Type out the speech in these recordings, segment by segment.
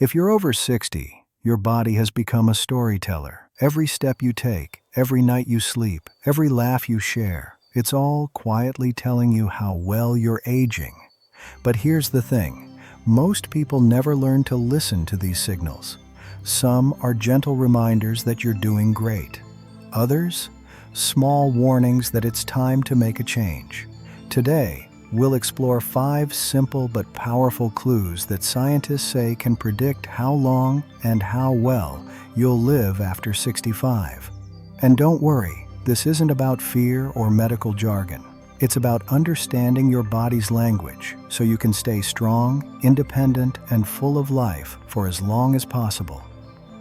If you're over 60, your body has become a storyteller. Every step you take, every night you sleep, every laugh you share, it's all quietly telling you how well you're aging. But here's the thing, most people never learn to listen to these signals. Some are gentle reminders that you're doing great. Others, small warnings that it's time to make a change. Today, we'll explore 5 simple but powerful clues that scientists say can predict how long and how well you'll live after 65. And don't worry, this isn't about fear or medical jargon. It's about understanding your body's language so you can stay strong, independent, and full of life for as long as possible.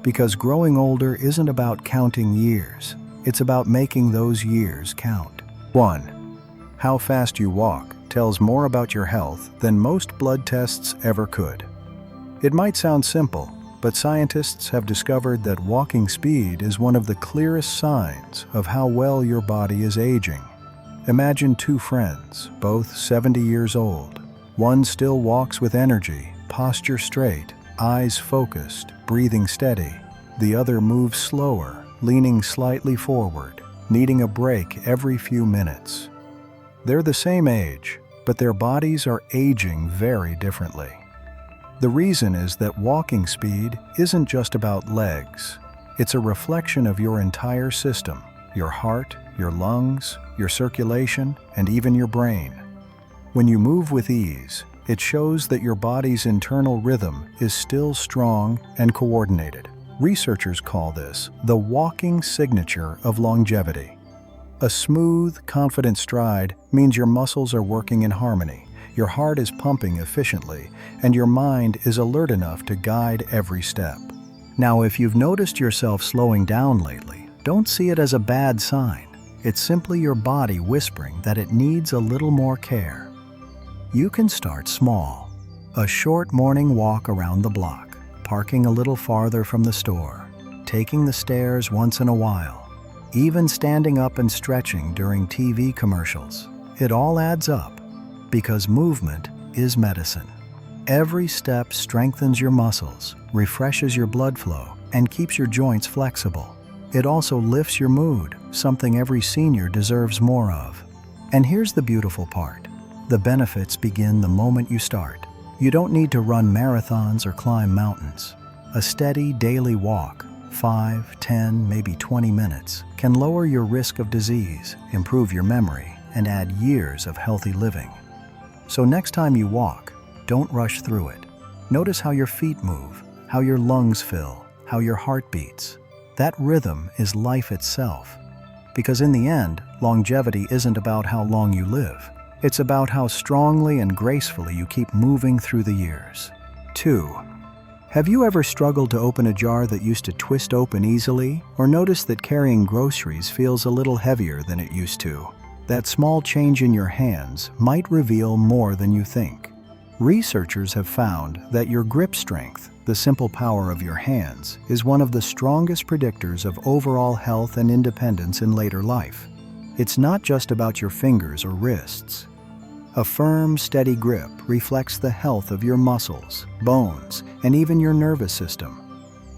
Because growing older isn't about counting years, it's about making those years count. 1. How fast you walk tells more about your health than most blood tests ever could. It might sound simple, but scientists have discovered that walking speed is one of the clearest signs of how well your body is aging. Imagine 2 friends, both 70 years old. One still walks with energy, posture straight, eyes focused, breathing steady. The other moves slower, leaning slightly forward, needing a break every few minutes. They're the same age, but their bodies are aging very differently. The reason is that walking speed isn't just about legs. It's a reflection of your entire system, your heart, your lungs, your circulation, and even your brain. When you move with ease, it shows that your body's internal rhythm is still strong and coordinated. Researchers call this the walking signature of longevity. A smooth, confident stride means your muscles are working in harmony, your heart is pumping efficiently, and your mind is alert enough to guide every step. Now, if you've noticed yourself slowing down lately, don't see it as a bad sign. It's simply your body whispering that it needs a little more care. You can start small. A short morning walk around the block, parking a little farther from the store, taking the stairs once in a while, even standing up and stretching during TV commercials. It all adds up because movement is medicine. Every step strengthens your muscles, refreshes your blood flow, and keeps your joints flexible. It also lifts your mood, something every senior deserves more of. And here's the beautiful part. The benefits begin the moment you start. You don't need to run marathons or climb mountains. A steady daily walk, 5, 10, maybe 20 minutes, can lower your risk of disease, improve your memory, and add years of healthy living. So next time you walk, don't rush through it. Notice how your feet move, how your lungs fill, how your heart beats. That rhythm is life itself. Because in the end, longevity isn't about how long you live. It's about how strongly and gracefully you keep moving through the years. 2. Have you ever struggled to open a jar that used to twist open easily, or noticed that carrying groceries feels a little heavier than it used to? That small change in your hands might reveal more than you think. Researchers have found that your grip strength, the simple power of your hands, is one of the strongest predictors of overall health and independence in later life. It's not just about your fingers or wrists. A firm, steady grip reflects the health of your muscles, bones, and even your nervous system.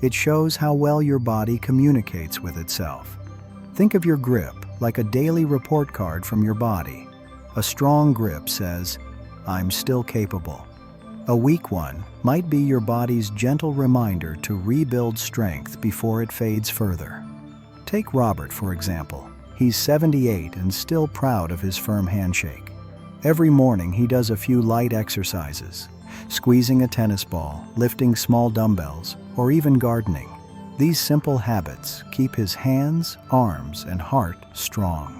It shows how well your body communicates with itself. Think of your grip like a daily report card from your body. A strong grip says, "I'm still capable." A weak one might be your body's gentle reminder to rebuild strength before it fades further. Take Robert, for example. He's 78 and still proud of his firm handshake. Every morning he does a few light exercises, squeezing a tennis ball, lifting small dumbbells, or even gardening. These simple habits keep his hands, arms, and heart strong.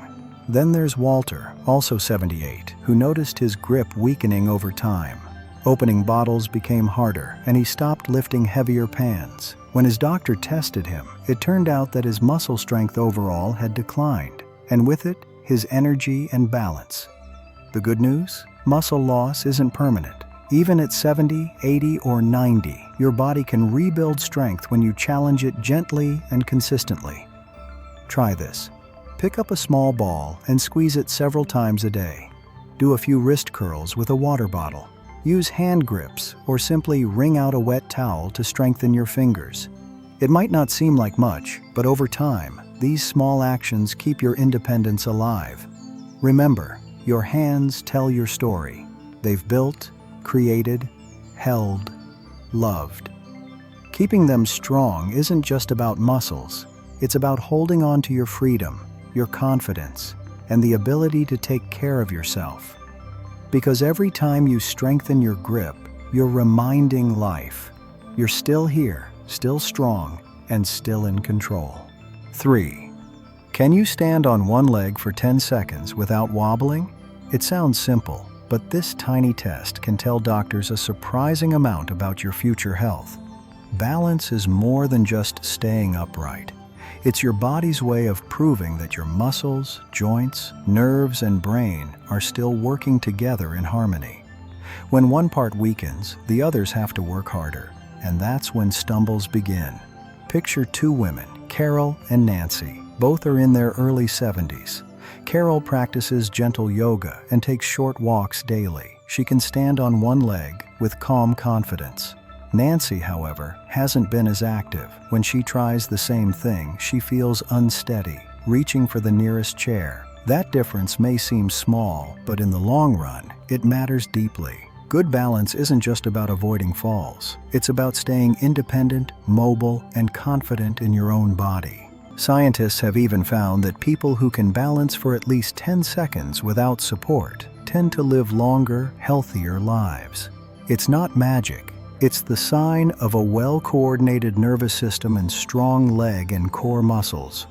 Then there's Walter, also 78, who noticed his grip weakening over time. Opening bottles became harder, and he stopped lifting heavier pans. When his doctor tested him, it turned out that his muscle strength overall had declined, and with it, his energy and balance. The good news? Muscle loss isn't permanent. Even at 70, 80, or 90, your body can rebuild strength when you challenge it gently and consistently. Try this. Pick up a small ball and squeeze it several times a day. Do a few wrist curls with a water bottle. Use hand grips or simply wring out a wet towel to strengthen your fingers. It might not seem like much, but over time, these small actions keep your independence alive. Remember, your hands tell your story. They've built, created, held, loved. Keeping them strong isn't just about muscles. It's about holding on to your freedom, your confidence, and the ability to take care of yourself. Because every time you strengthen your grip, you're reminding life, you're still here, still strong, and still in control. 3. Can you stand on one leg for 10 seconds without wobbling? It sounds simple, but this tiny test can tell doctors a surprising amount about your future health. Balance is more than just staying upright. It's your body's way of proving that your muscles, joints, nerves, and brain are still working together in harmony. When one part weakens, the others have to work harder, and that's when stumbles begin. Picture two women, Carol and Nancy. Both are in their early 70s. Carol practices gentle yoga and takes short walks daily. She can stand on one leg with calm confidence. Nancy, however, hasn't been as active. When she tries the same thing, she feels unsteady, reaching for the nearest chair. That difference may seem small, but in the long run, it matters deeply. Good balance isn't just about avoiding falls. It's about staying independent, mobile, and confident in your own body. Scientists have even found that people who can balance for at least 10 seconds without support tend to live longer, healthier lives. It's not magic. It's the sign of a well-coordinated nervous system and strong leg and core muscles.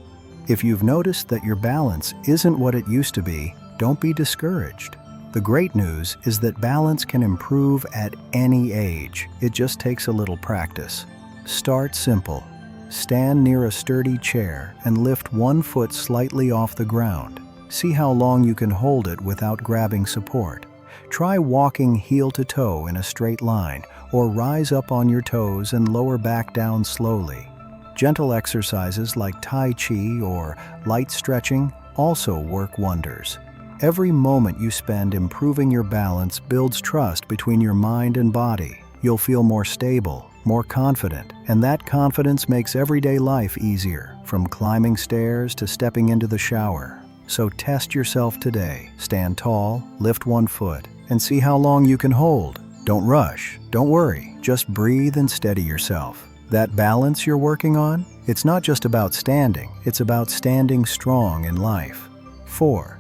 If you've noticed that your balance isn't what it used to be, don't be discouraged. The great news is that balance can improve at any age. It just takes a little practice. Start simple. Stand near a sturdy chair and lift one foot slightly off the ground. See how long you can hold it without grabbing support. Try walking heel to toe in a straight line, or rise up on your toes and lower back down slowly. Gentle exercises like Tai Chi or light stretching also work wonders. Every moment you spend improving your balance builds trust between your mind and body. You'll feel more stable, more confident, and that confidence makes everyday life easier, from climbing stairs to stepping into the shower. So test yourself today. Stand tall, lift one foot, and see how long you can hold. Don't rush, don't worry, just breathe and steady yourself. That balance you're working on, it's not just about standing, it's about standing strong in life. 4.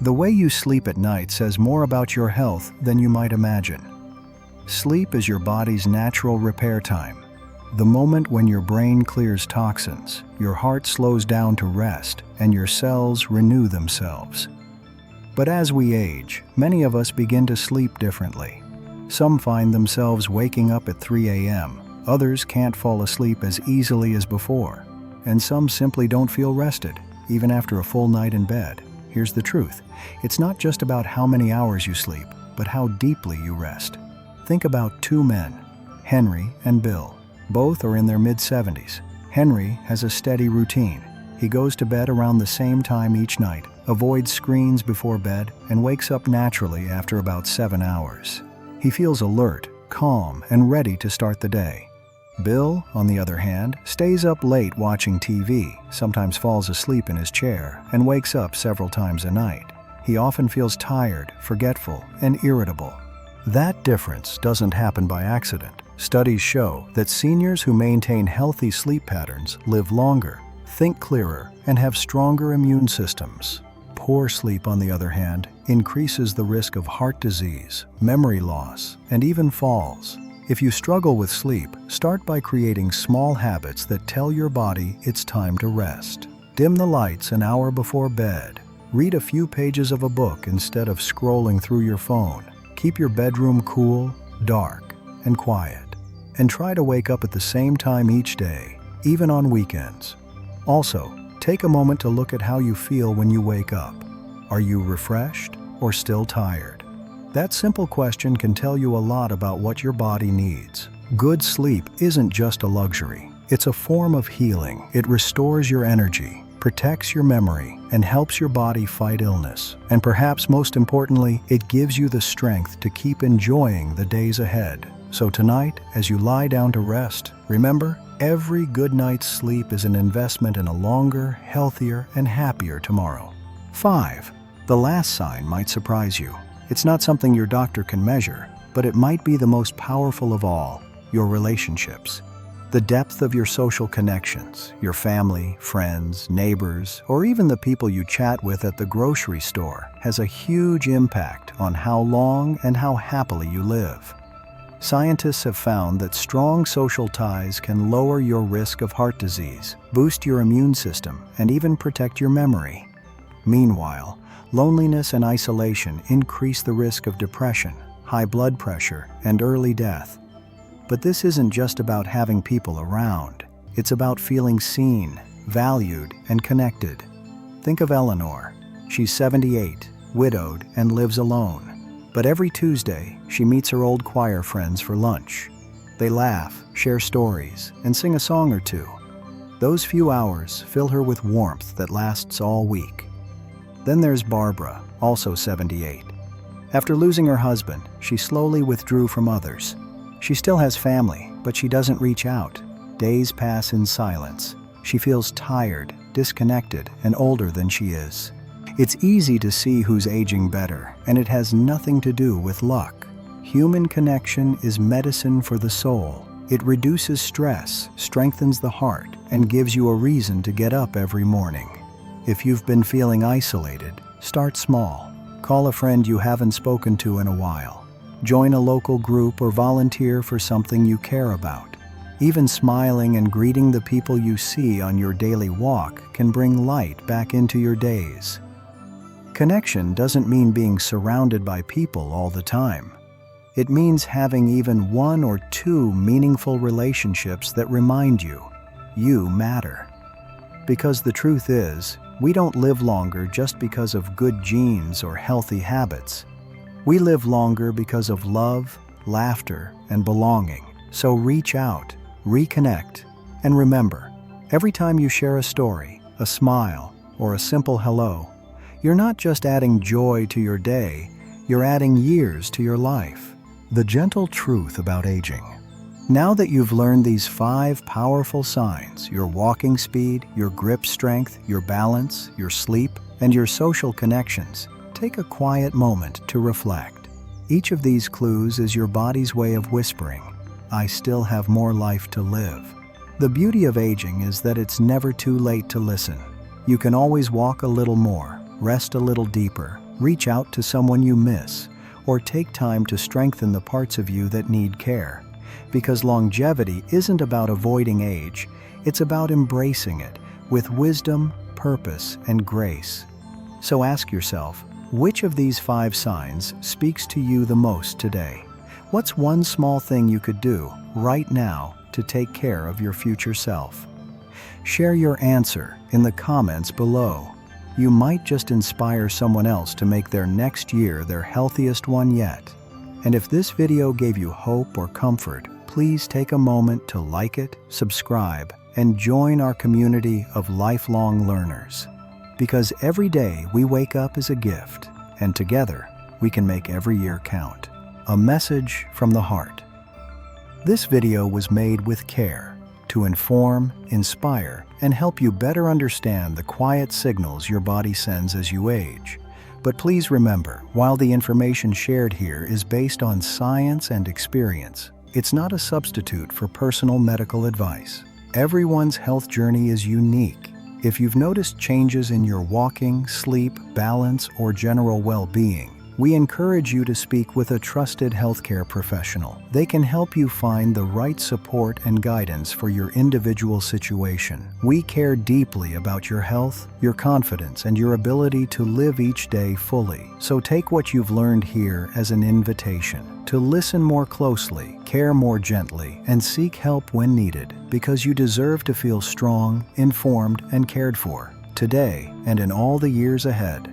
The way you sleep at night says more about your health than you might imagine. Sleep is your body's natural repair time. The moment when your brain clears toxins, your heart slows down to rest, and your cells renew themselves. But as we age, many of us begin to sleep differently. Some find themselves waking up at 3 a.m., others can't fall asleep as easily as before, and some simply don't feel rested, even after a full night in bed. Here's the truth. It's not just about how many hours you sleep, but how deeply you rest. Think about two men, Henry and Bill. Both are in their mid-70s. Henry has a steady routine. He goes to bed around the same time each night, avoids screens before bed, and wakes up naturally after about 7 hours. He feels alert, calm, and ready to start the day. Bill, on the other hand, stays up late watching TV, sometimes falls asleep in his chair, and wakes up several times a night. He often feels tired, forgetful, and irritable. That difference doesn't happen by accident. Studies show that seniors who maintain healthy sleep patterns live longer, think clearer, and have stronger immune systems. Poor sleep, on the other hand, increases the risk of heart disease, memory loss, and even falls. If you struggle with sleep, start by creating small habits that tell your body it's time to rest. Dim the lights an hour before bed. Read a few pages of a book instead of scrolling through your phone. Keep your bedroom cool, dark, and quiet. And try to wake up at the same time each day, even on weekends. Also, take a moment to look at how you feel when you wake up. Are you refreshed or still tired? That simple question can tell you a lot about what your body needs. Good sleep isn't just a luxury. It's a form of healing. It restores your energy, protects your memory, and helps your body fight illness. And perhaps most importantly, it gives you the strength to keep enjoying the days ahead. So tonight, as you lie down to rest, remember, every good night's sleep is an investment in a longer, healthier, and happier tomorrow. 5. The last sign might surprise you. It's not something your doctor can measure, but it might be the most powerful of all: your relationships. The depth of your social connections, your family, friends, neighbors, or even the people you chat with at the grocery store, has a huge impact on how long and how happily you live. Scientists have found that strong social ties can lower your risk of heart disease, boost your immune system, and even protect your memory. Meanwhile, loneliness and isolation increase the risk of depression, high blood pressure, and early death. But this isn't just about having people around. It's about feeling seen, valued, and connected. Think of Eleanor. She's 78, widowed, and lives alone. But every Tuesday, she meets her old choir friends for lunch. They laugh, share stories, and sing a song or two. Those few hours fill her with warmth that lasts all week. Then there's Barbara, also 78. After losing her husband, she slowly withdrew from others. She still has family, but she doesn't reach out. Days pass in silence. She feels tired, disconnected, and older than she is. It's easy to see who's aging better, and it has nothing to do with luck. Human connection is medicine for the soul. It reduces stress, strengthens the heart, and gives you a reason to get up every morning. If you've been feeling isolated, start small. Call a friend you haven't spoken to in a while. Join a local group or volunteer for something you care about. Even smiling and greeting the people you see on your daily walk can bring light back into your days. Connection doesn't mean being surrounded by people all the time. It means having even 1 or 2 meaningful relationships that remind you matter. Because the truth is, we don't live longer just because of good genes or healthy habits. We live longer because of love, laughter, and belonging. So reach out, reconnect, and remember, every time you share a story, a smile, or a simple hello, you're not just adding joy to your day, you're adding years to your life. The gentle truth about aging. Now that you've learned these 5 powerful signs, your walking speed, your grip strength, your balance, your sleep, and your social connections, take a quiet moment to reflect. Each of these clues is your body's way of whispering, "I still have more life to live." The beauty of aging is that it's never too late to listen. You can always walk a little more, rest a little deeper, reach out to someone you miss, or take time to strengthen the parts of you that need care. Because longevity isn't about avoiding age, it's about embracing it with wisdom, purpose, and grace. So ask yourself, which of these 5 signs speaks to you the most today? What's one small thing you could do right now to take care of your future self? Share your answer in the comments below. You might just inspire someone else to make their next year their healthiest one yet. And if this video gave you hope or comfort, please take a moment to like it, subscribe, and join our community of lifelong learners. Because every day we wake up is a gift, and together we can make every year count. A message from the heart. This video was made with care to inform, inspire, and help you better understand the quiet signals your body sends as you age. But please remember, while the information shared here is based on science and experience, it's not a substitute for personal medical advice. Everyone's health journey is unique. If you've noticed changes in your walking, sleep, balance, or general well-being, we encourage you to speak with a trusted healthcare professional. They can help you find the right support and guidance for your individual situation. We care deeply about your health, your confidence, and your ability to live each day fully. So take what you've learned here as an invitation to listen more closely, care more gently, and seek help when needed, because you deserve to feel strong, informed, and cared for today and in all the years ahead.